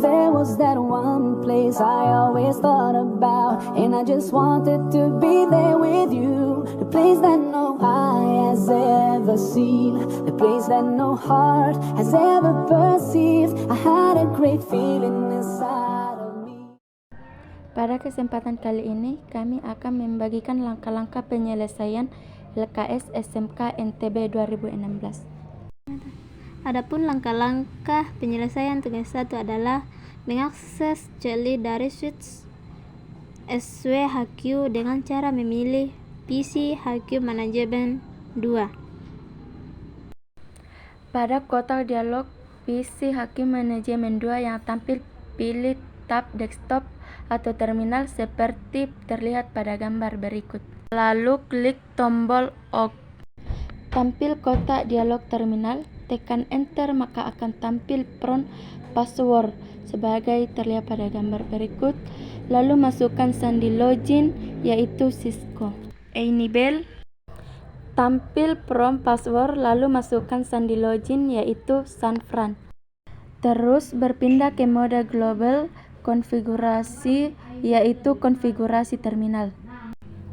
there was that one place I always thought about, and I just wanted to be there with you. The place that no eye has ever seen, the place that no heart has ever perceived. I had a great feeling inside of me. Pada kesempatan kali ini, kami akan membagikan langkah-langkah penyelesaian LKS SMK NTB 2016. Adapun langkah-langkah penyelesaian tugas 1 adalah mengakses ceklik dari switch SWHQ dengan cara memilih PC HQ Manajemen 2. Pada kotak dialog PC HQ Manajemen 2 yang tampil, pilih tab desktop atau terminal seperti terlihat pada gambar berikut. Lalu klik tombol OK. Tampil kotak dialog terminal, tekan enter maka akan tampil prompt password sebagai terlihat pada gambar berikut. Lalu masukkan sandi login yaitu Cisco. Enable. Tampil prompt password lalu masukkan sandi login yaitu San Fran. Terus berpindah ke mode global konfigurasi yaitu konfigurasi terminal.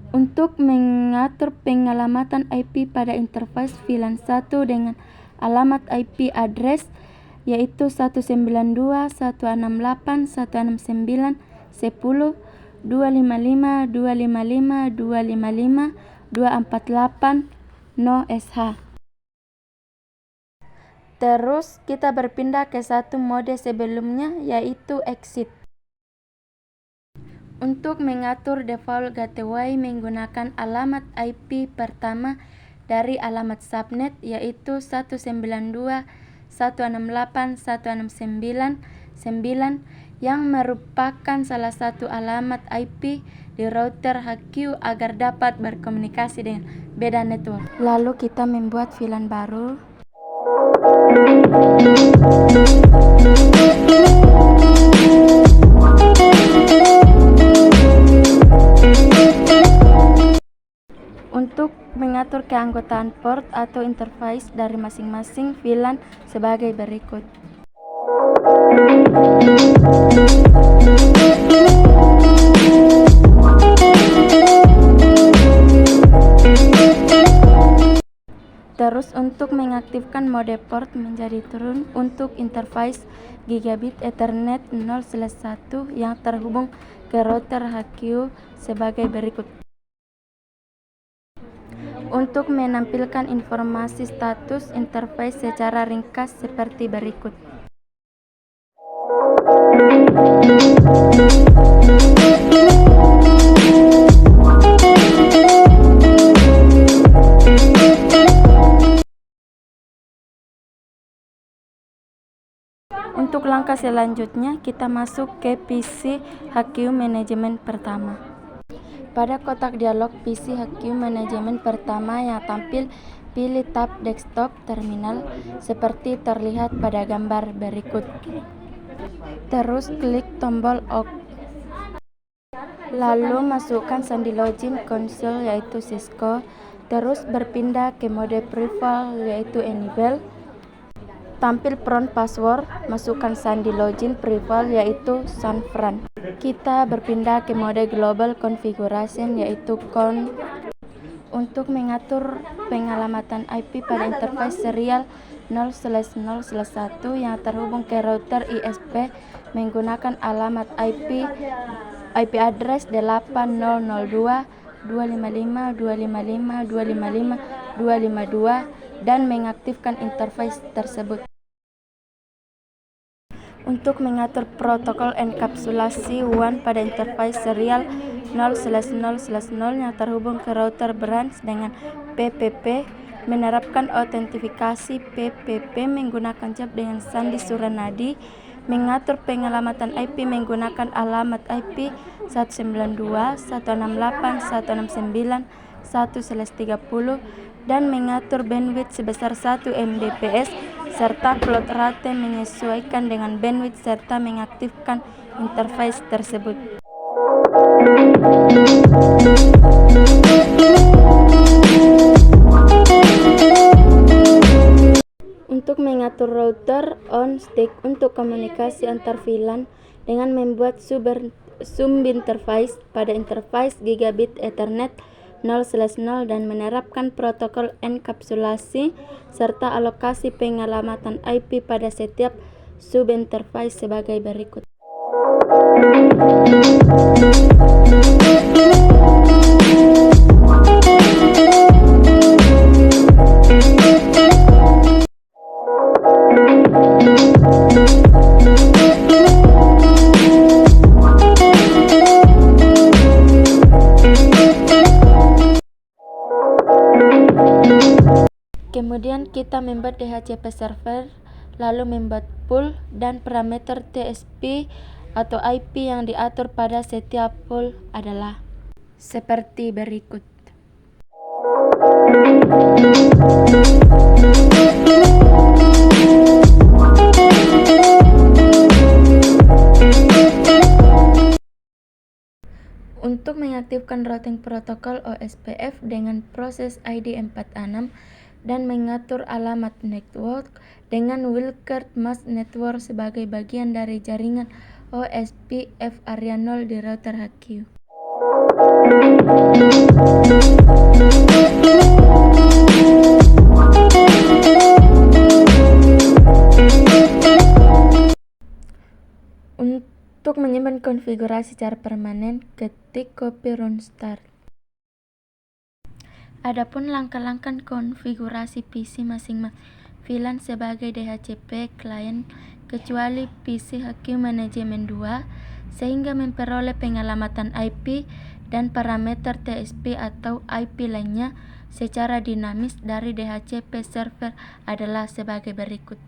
Untuk mengatur pengalamatan IP pada interface VLAN 1 dengan alamat IP address yaitu 192.168.169.10.255.255.255.248 Terus kita berpindah ke satu mode sebelumnya yaitu exit. Untuk mengatur default gateway menggunakan alamat IP pertama dari alamat subnet yaitu 192.168.169.9 yang merupakan salah satu alamat IP di router HQ agar dapat berkomunikasi dengan beda network. Lalu kita membuat VLAN baru. Untuk mengatur keanggotaan port atau interface dari masing-masing VLAN sebagai berikut. Terus untuk mengaktifkan mode port menjadi turun untuk interface gigabit Ethernet 0/1 yang terhubung ke router HQ sebagai berikut. Untuk menampilkan informasi status interface secara ringkas seperti berikut. Untuk langkah selanjutnya, kita masuk ke PC HQ Manajemen pertama. Pada kotak dialog PC HQ Manajemen pertama yang tampil, pilih tab desktop terminal seperti terlihat pada gambar berikut. Terus klik tombol OK. Lalu masukkan sandi login konsol yaitu Cisco. Terus berpindah ke mode profile yaitu Enable. Tampil prompt password, masukkan sandi login profile yaitu San Fran. Kita berpindah ke mode global configuration yaitu CON. Untuk mengatur pengalamatan IP pada interface serial 0/0/1 yang terhubung ke router ISP menggunakan alamat IP address 80.255.255.255.252 dan mengaktifkan interface tersebut. Untuk mengatur protokol enkapsulasi WAN pada interface serial 0/0/0 yang terhubung ke router branch dengan PPP, menerapkan autentifikasi PPP menggunakan JAP dengan sandi Suranadi, mengatur pengalamatan IP menggunakan alamat IP 192.168.169.1/30 dan mengatur bandwidth sebesar 1 Mbps serta float rate menyesuaikan dengan bandwidth serta mengaktifkan interface tersebut. Untuk mengatur router on stick untuk komunikasi antar VLAN dengan membuat subinterface pada interface gigabit Ethernet 0/0 dan menerapkan protokol enkapsulasi serta alokasi penyelamatan IP pada setiap subinterface sebagai berikut. Kemudian kita membuat DHCP server, lalu membuat pool dan parameter TCP atau IP yang diatur pada setiap pool adalah seperti berikut. Untuk mengaktifkan routing protokol OSPF dengan proses ID 46 dan mengatur alamat network dengan Wildcard Mask Network sebagai bagian dari jaringan OSPF area 0 di router HQ. Untuk menyimpan konfigurasi secara permanen, ketik copy run start. Adapun langkah-langkah konfigurasi PC masing-masing VLAN sebagai DHCP client kecuali PC HQ Manajemen 2 sehingga memperoleh penyelamatan IP dan parameter TCP atau IP lainnya secara dinamis dari DHCP server adalah sebagai berikut.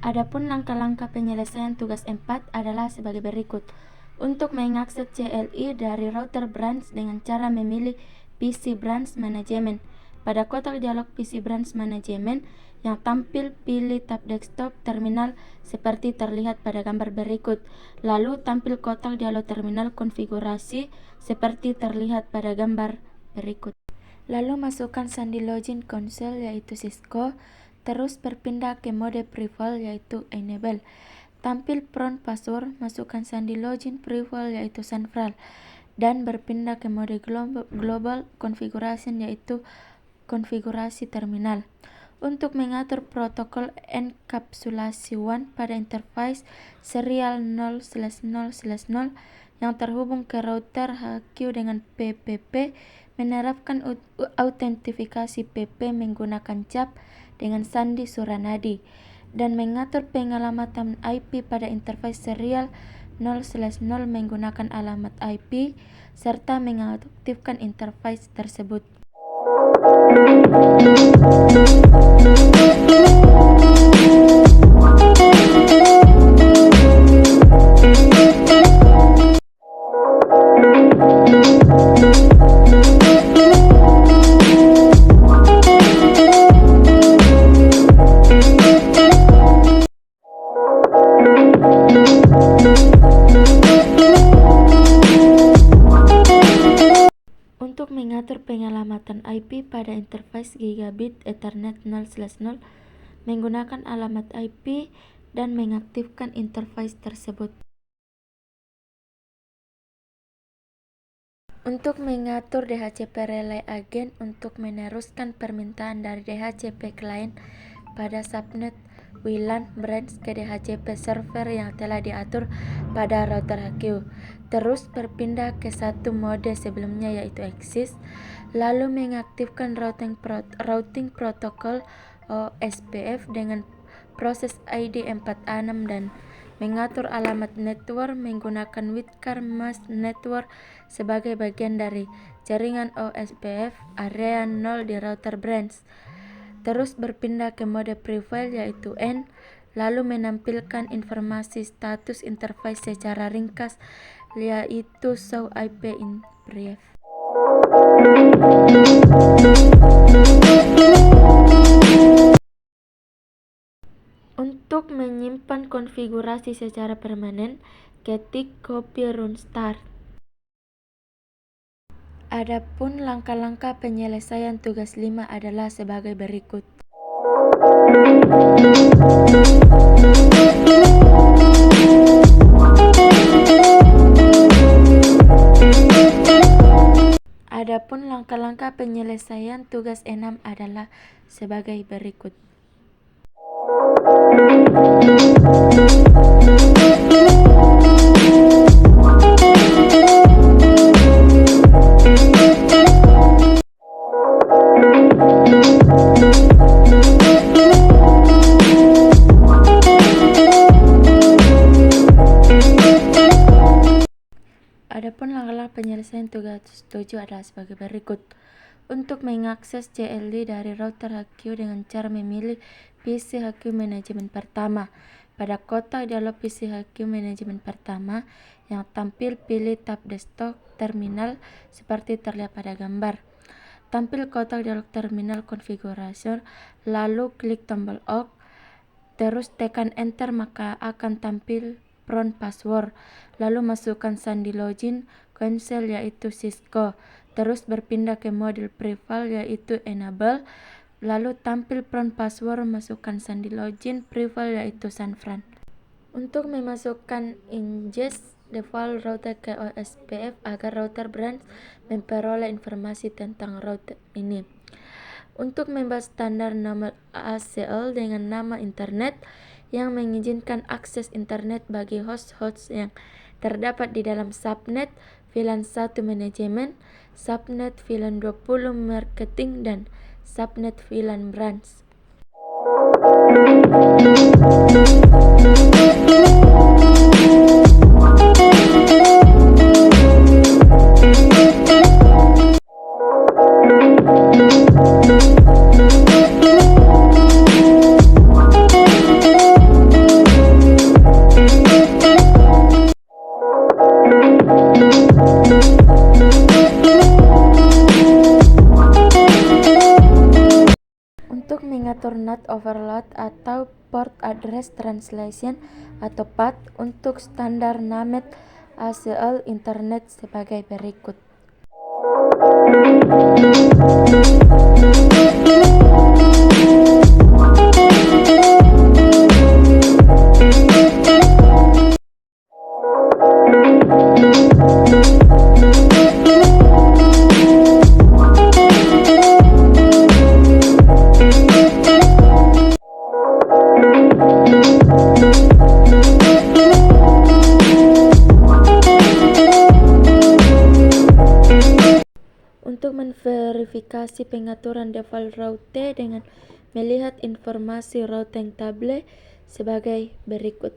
Adapun langkah-langkah penyelesaian tugas 4 adalah sebagai berikut. Untuk mengakses CLI dari router branch dengan cara memilih PC Branch Management. Pada kotak dialog PC Branch Management yang tampil, pilih tab desktop terminal seperti terlihat pada gambar berikut. Lalu tampil kotak dialog terminal konfigurasi seperti terlihat pada gambar berikut. Lalu masukkan sandi login konsol yaitu Cisco. Terus berpindah ke mode pre-val yaitu enable. Tampil prompt password, masukkan sandi login pre-val yaitu Sanfral dan berpindah ke mode global configuration yaitu konfigurasi terminal. Untuk mengatur protokol enkapsulasi WAN pada interface serial 0/0/0 yang terhubung ke router HQ dengan PPP, menerapkan autentifikasi PP menggunakan cap dengan sandi Suranadi dan mengatur penyelamatan IP pada interface serial 0/0 menggunakan alamat IP serta mengaktifkan interface tersebut. Untuk mengatur penyelamatan IP pada interface gigabit Ethernet 0/0 menggunakan alamat IP dan mengaktifkan interface tersebut. Untuk mengatur DHCP relay agent untuk meneruskan permintaan dari DHCP client pada subnet WLAN branch ke DHCP server yang telah diatur pada router HQ. Terus berpindah ke satu mode sebelumnya yaitu exist, lalu mengaktifkan routing protokol OSPF dengan proses ID 46 dan mengatur alamat network menggunakan Wildcard Mask Network sebagai bagian dari jaringan OSPF area 0 di router branch. Terus berpindah ke mode profile yaitu N, lalu menampilkan informasi status interface secara ringkas yaitu show IP in brief. Untuk menyimpan konfigurasi secara permanen, ketik copy run start. Adapun langkah-langkah penyelesaian tugas 5 adalah sebagai berikut. Adapun langkah-langkah penyelesaian tugas 6 adalah sebagai berikut. Adapun langkah-langkah penyelesaian tugas 7 adalah sebagai berikut. Untuk mengakses CLD dari router HQ dengan cara memilih PC HQ manajemen pertama. Pada kotak dialog PC HQ manajemen pertama yang tampil, pilih tab desktop terminal seperti terlihat pada gambar. Tampil kotak dialog terminal configuration, lalu klik tombol OK, terus tekan enter maka akan tampil prompt password, lalu masukkan sandi login cancel yaitu Cisco, terus berpindah ke mode profile yaitu enable, lalu tampil prompt password, masukkan sandi login profile yaitu San Fran. Untuk memasukkan ingest default router ke OSPF agar router branch memperoleh informasi tentang router ini. Untuk membuat standar nama ACL dengan nama internet yang mengizinkan akses internet bagi host-host yang terdapat di dalam subnet VLAN 1 manajemen, subnet VLAN 20 marketing, dan subnet VLAN branch. Untuk mengatur NAT overload atau port address translation atau PAT untuk standar NAMET ACL internet sebagai berikut. Untuk memverifikasi pengaturan default route dengan melihat informasi routing table sebagai berikut.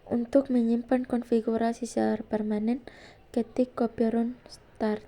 Untuk menyimpan konfigurasi secara permanen, ketik copy run start.